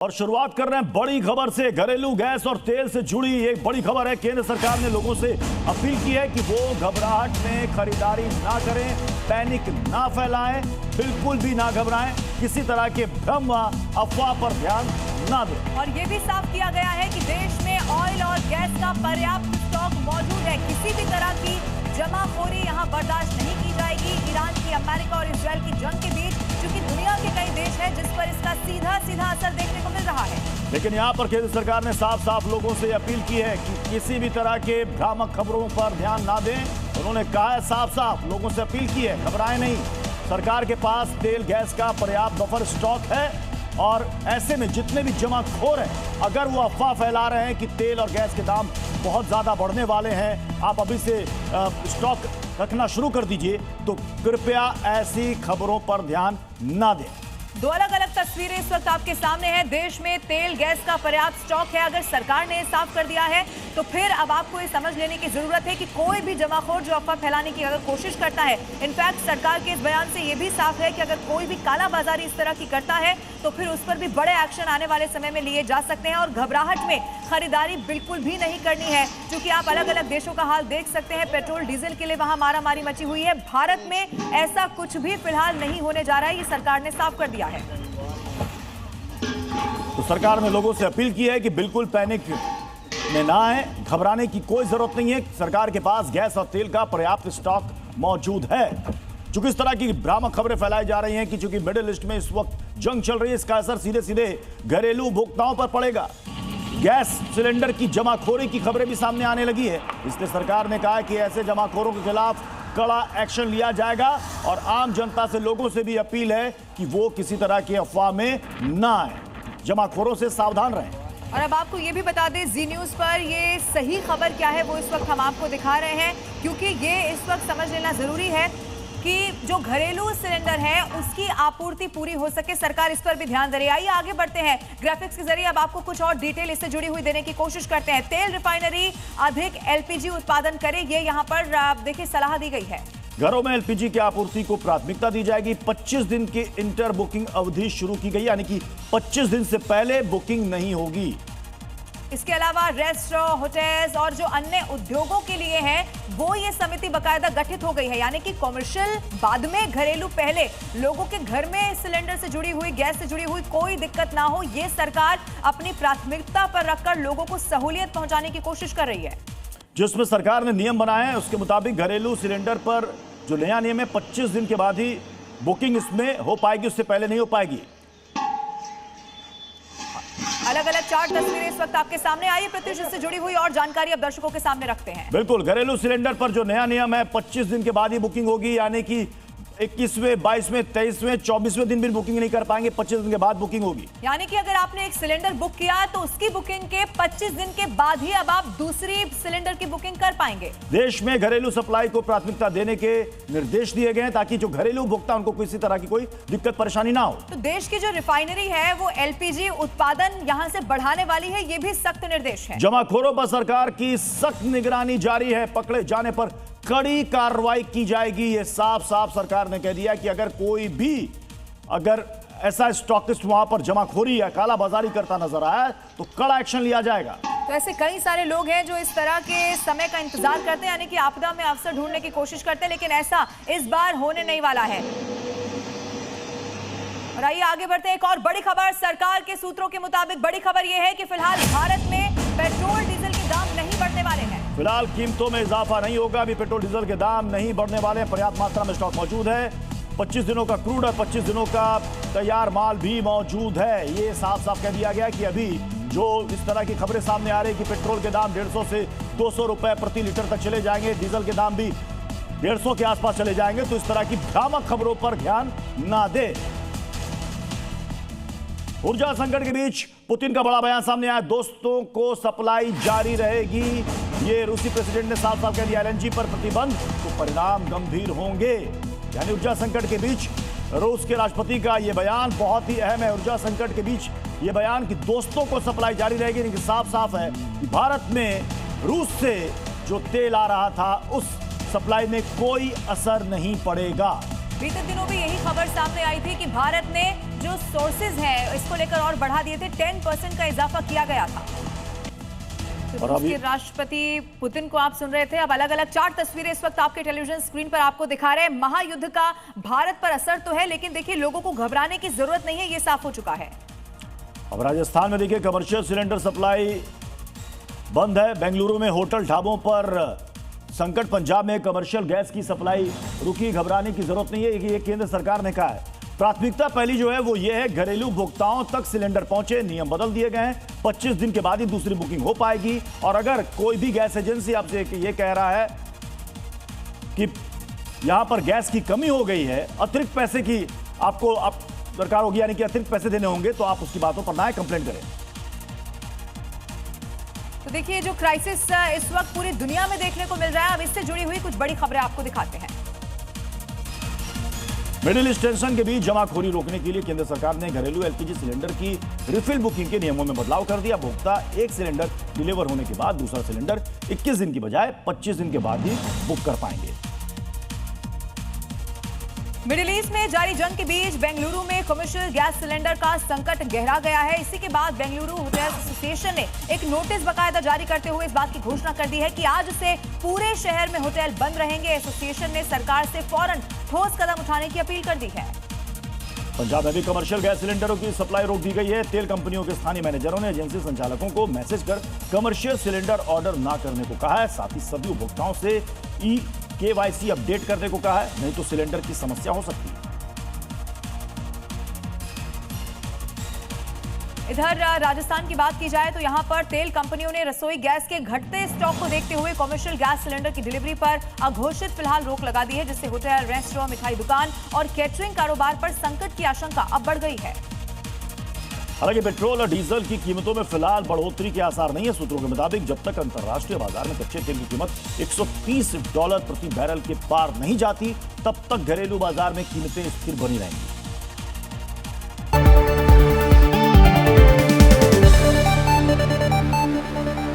और शुरुआत कर रहे हैं बड़ी खबर से। घरेलू गैस और तेल से जुड़ी एक बड़ी खबर है। केंद्र सरकार ने लोगों से अपील की है कि वो घबराहट में खरीदारी ना करें, पैनिक ना फैलाएं, बिल्कुल भी ना घबराएं, किसी तरह के भ्रम व अफवाह पर ध्यान ना दें। और ये भी साफ किया गया है कि देश में ऑयल और गैस का पर्याप्त स्टॉक मौजूद है। किसी भी तरह की जमाखोरी यहाँ बर्दाश्त नहीं की जाएगी। ईरान की, अमेरिका और इजरायल की जंग के बीच क्योंकि दुनिया के कई देश हैं जिस पर इसका सीधा सीधा असर देखने को मिल रहा है। लेकिन यहाँ पर केंद्र सरकार ने साफ साफ लोगों से अपील की है कि किसी भी तरह के भ्रामक खबरों पर ध्यान ना दें। उन्होंने कहा है साफ साफ लोगों से अपील की है, घबराएं नहीं। सरकार के पास तेल गैस का पर्याप्त बफर स्टॉक है और ऐसे में जितने भी जमाखोर हैं, अगर वो अफवाह फैला रहे हैं कि तेल और गैस के दाम बहुत ज्यादा बढ़ने वाले हैं, आप अभी से स्टॉक रखना शुरू कर दीजिए, तो कृपया ऐसी खबरों पर ध्यान ना दें। दो अलग अलग तस्वीरें इस वक्त आपके सामने हैं। देश में तेल गैस का पर्याप्त स्टॉक है। अगर सरकार ने साफ कर दिया है तो फिर अब आपको ये समझ लेने की जरूरत है कि कोई भी जमाखोर जो अफवाह फैलाने की अगर कोशिश करता है, इनफैक्ट सरकार के इस बयान से ये भी साफ है कि अगर कोई भी कालाबाजारी इस तरह की करता है तो फिर उस पर भी बड़े एक्शन आने वाले समय में लिए जा सकते हैं। और घबराहट में खरीदारी बिल्कुल भी नहीं करनी है, क्योंकि आप अलग अलग देशों का हाल देख सकते हैं। पेट्रोल डीजल के लिए वहां मारामारी मची हुई है। भारत में ऐसा कुछ भी फिलहाल नहीं होने जा रहा है, ये सरकार ने साफ कर दिया है। तो सरकार ने लोगों से अपील की है कि बिल्कुल पैनिक में ना आए, घबराने की कोई जरूरत नहीं है। सरकार के पास गैस और तेल का पर्याप्त स्टॉक मौजूद है। चूंकि इस तरह की भ्रामक खबरें फैलाई जा रही हैं कि चूंकि मिडिल ईस्ट में इस वक्त जंग चल रही है, इसका असर सीधे सीधे घरेलू उपभोक्ताओं पर पड़ेगा। गैस सिलेंडर की जमाखोरी की खबरें भी सामने आने लगी है, इसलिए सरकार ने कहा है कि ऐसे जमाखोरों के खिलाफ कड़ा एक्शन लिया जाएगा। और आम जनता से लोगों से भी अपील है कि वो किसी तरह की अफवाह में ना आए, जमाखोरों से सावधान रहें। और अब आपको ये भी बता दें, जी न्यूज पर ये सही खबर क्या है वो इस वक्त हम आपको दिखा रहे हैं, क्योंकि ये इस वक्त समझ लेना जरूरी है कि जो घरेलू सिलेंडर है उसकी आपूर्ति पूरी हो सके। सरकार इस पर भी ध्यान दे रही है। आइए आगे बढ़ते हैं। ग्राफिक्स के जरिए अब आपको कुछ और डिटेल इससे जुड़ी हुई देने की कोशिश करते हैं। तेल रिफाइनरी अधिक एलपीजी उत्पादन करे, ये यहाँ पर देखिए सलाह दी गई है। घरों में एलपीजी की आपूर्ति को प्राथमिकता दी जाएगी। 25 दिन की इंटर बुकिंग अवधि शुरू की गई, यानी कि 25 दिन से पहले बुकिंग नहीं होगी। इसके अलावा रेस्टोरेंट, होटल्स और जो अन्य उद्योगों के लिए है वो ये समिति बकायदा गठित हो गई है, यानी कि कॉमर्शियल बाद में, घरेलू पहले। लोगों के घर में सिलेंडर से जुड़ी हुई, गैस से जुड़ी हुई कोई दिक्कत ना हो, ये सरकार अपनी प्राथमिकता पर रखकर लोगों को सहूलियत पहुंचाने की कोशिश कर रही है। जिसमें सरकार ने नियम बनाए हैं उसके मुताबिक घरेलू सिलेंडर पर जो नया नियम है 25 दिन के बाद ही बुकिंग इसमें हो पाएगी, उससे पहले नहीं हो पाएगी। अलग अलग 4 तस्वीरें इस वक्त आपके सामने आई। प्रत्युष इससे जुड़ी हुई और जानकारी अब दर्शकों के सामने रखते हैं। बिल्कुल, घरेलू सिलेंडर पर जो नया नियम है 25 दिन के बाद ही बुकिंग होगी, यानी कि 21वें, 22वें, 23वें, 24वें दिन भी बुकिंग नहीं कर पाएंगे, 25 दिन के बाद बुकिंग होगी। यानी कि अगर आपने एक सिलेंडर बुक किया तो उसकी बुकिंग के 25 दिन के बाद ही अब आप दूसरी सिलेंडर की बुकिंग कर पाएंगे। देश में घरेलू सप्लाई को प्राथमिकता देने के निर्देश दिए गए हैं ताकि जो घरेलू उपभोक्ता उनको किसी तरह की कोई दिक्कत परेशानी ना हो। तो देश की जो रिफाइनरी है वो एलपीजी उत्पादन यहां से बढ़ाने वाली है, ये भी सख्त निर्देश है। जमाखोरों पर सरकार की सख्त निगरानी जारी है, पकड़े जाने पर कड़ी कार्रवाई की जाएगी। ये साफ साफ सरकार ने कह दिया कि अगर कोई भी ऐसा स्टॉकिस्ट वहां पर जमाखोरी या कालाबाजारी करता नजर आया तो कड़ा एक्शन लिया जाएगा। तो ऐसे कई सारे लोग हैं जो इस तरह के समय का इंतजार करते हैं, यानी कि आपदा में अवसर ढूंढने की कोशिश करते हैं, लेकिन ऐसा इस बार होने नहीं वाला है। और आइए आगे बढ़ते हैं। एक और बड़ी खबर, सरकार के सूत्रों के मुताबिक बड़ी खबर यह है कि फिलहाल भारत में पेट्रोल डीजल के दाम नहीं बढ़ने वाले हैं। फिलहाल कीमतों में इजाफा नहीं होगा, अभी पेट्रोल डीजल के दाम नहीं बढ़ने वाले, पर्याप्त मात्रा में स्टॉक मौजूद है। 25 दिनों का क्रूड और 25 दिनों का तैयार माल भी मौजूद है। ये साफ साफ कह दिया गया कि अभी जो इस तरह की खबरें सामने आ रही कि पेट्रोल के दाम 150 से 200 रुपए प्रति लीटर तक चले जाएंगे, डीजल के दाम भी 150 के आसपास चले जाएंगे, तो इस तरह की भ्रामक खबरों पर ध्यान ना दे। ऊर्जा संकट के बीच पुतिन का बड़ा बयान सामने आया, दोस्तों को सप्लाई जारी रहेगी। ये रूसी प्रेसिडेंट ने साफ साफ कह दिया, एलएनजी पर प्रतिबंध तो परिणाम गंभीर होंगे। यानी ऊर्जा संकट के बीच रूस के राष्ट्रपति का यह बयान बहुत ही अहम है। ऊर्जा संकट के बीच यह बयान कि दोस्तों को सप्लाई जारी रहेगी, लेकिन साफ साफ है कि भारत में रूस से जो तेल आ रहा था उस सप्लाई में कोई असर नहीं पड़ेगा। बीते दिनों भी यही खबर सामने आई थी कि भारत ने जो सोर्सेज हैं इसको लेकर और बढ़ा दिए थे, 10% का इजाफा किया गया था। तो रूस के राष्ट्रपति पुतिन को आप सुन रहे थे। अब अलग अलग 4 तस्वीरें इस वक्त आपके टेलीविजन स्क्रीन पर आपको दिखा रहे हैं। महायुद्ध का भारत पर असर तो है, लेकिन देखिए लोगों को घबराने की जरूरत नहीं है, ये साफ हो चुका है। अब राजस्थान में देखिए कमर्शियल सिलेंडर सप्लाई बंद है। बेंगलुरु में होटल ढाबों पर संकट। पंजाब में कमर्शियल गैस की सप्लाई रुकी। घबराने की जरूरत नहीं है, ये केंद्र सरकार ने कहा है। प्राथमिकता पहली जो है वो ये है घरेलू उपभोक्ताओं तक सिलेंडर पहुंचे। नियम बदल दिए गए हैं, 25 दिन के बाद ही दूसरी बुकिंग हो पाएगी। और अगर कोई भी गैस एजेंसी आपसे ये कह रहा है कि यहां पर गैस की कमी हो गई है, अतिरिक्त पैसे की आपको दरकार होगी, यानी कि अतिरिक्त पैसे देने होंगे, तो आप उसकी बातों पर ना आए, कंप्लेंट करें। तो देखिए जो क्राइसिस इस वक्त पूरी दुनिया में देखने को मिल रहा है, अब इससे जुड़ी हुई कुछ बड़ी खबरें आपको दिखाते हैं। मिडिल ईस्ट टेंशन के बीच जमाखोरी रोकने के लिए केंद्र सरकार ने घरेलू एलपीजी सिलेंडर की रिफिल बुकिंग के नियमों में बदलाव कर दिया। भोक्ता एक सिलेंडर डिलीवर होने के बाद दूसरा सिलेंडर 21 दिन की बजाय 25 दिन के बाद ही बुक कर पाएंगे। मिडिल ईस्ट में जारी जंग के बीच बेंगलुरु में कमर्शियल गैस सिलेंडर का संकट गहरा गया है। इसी के बाद बेंगलुरु होटल एसोसिएशन ने एक नोटिस बाकायदा जारी करते हुए इस बात की घोषणा कर दी है कि आज से पूरे शहर में होटल बंद रहेंगे। एसोसिएशन ने सरकार से फौरन ठोस कदम उठाने की अपील कर दी है। पंजाब में भी कमर्शियल गैस सिलेंडरों की सप्लाई रोक दी गई है। तेल कंपनियों के स्थानीय मैनेजरों ने एजेंसी संचालकों को मैसेज कर कमर्शियल सिलेंडर ऑर्डर न करने को कहा है। साथ ही सभी उपभोक्ताओं से KYC अपडेट करने को कहा है, नहीं तो सिलेंडर की समस्या हो सकती है। इधर राजस्थान की बात की जाए तो यहां पर तेल कंपनियों ने रसोई गैस के घटते स्टॉक को देखते हुए कमर्शियल गैस सिलेंडर की डिलीवरी पर अघोषित फिलहाल रोक लगा दी है, जिससे होटल, रेस्टोरेंट, मिठाई दुकान और कैटरिंग कारोबार पर संकट की आशंका अब बढ़ गई है। हालांकि पेट्रोल और डीजल की कीमतों में फिलहाल बढ़ोतरी के आसार नहीं है। सूत्रों के मुताबिक जब तक अंतर्राष्ट्रीय बाजार में कच्चे तेल की कीमत $130 प्रति बैरल के पार नहीं जाती, तब तक घरेलू बाजार में कीमतें स्थिर बनी रहेंगी।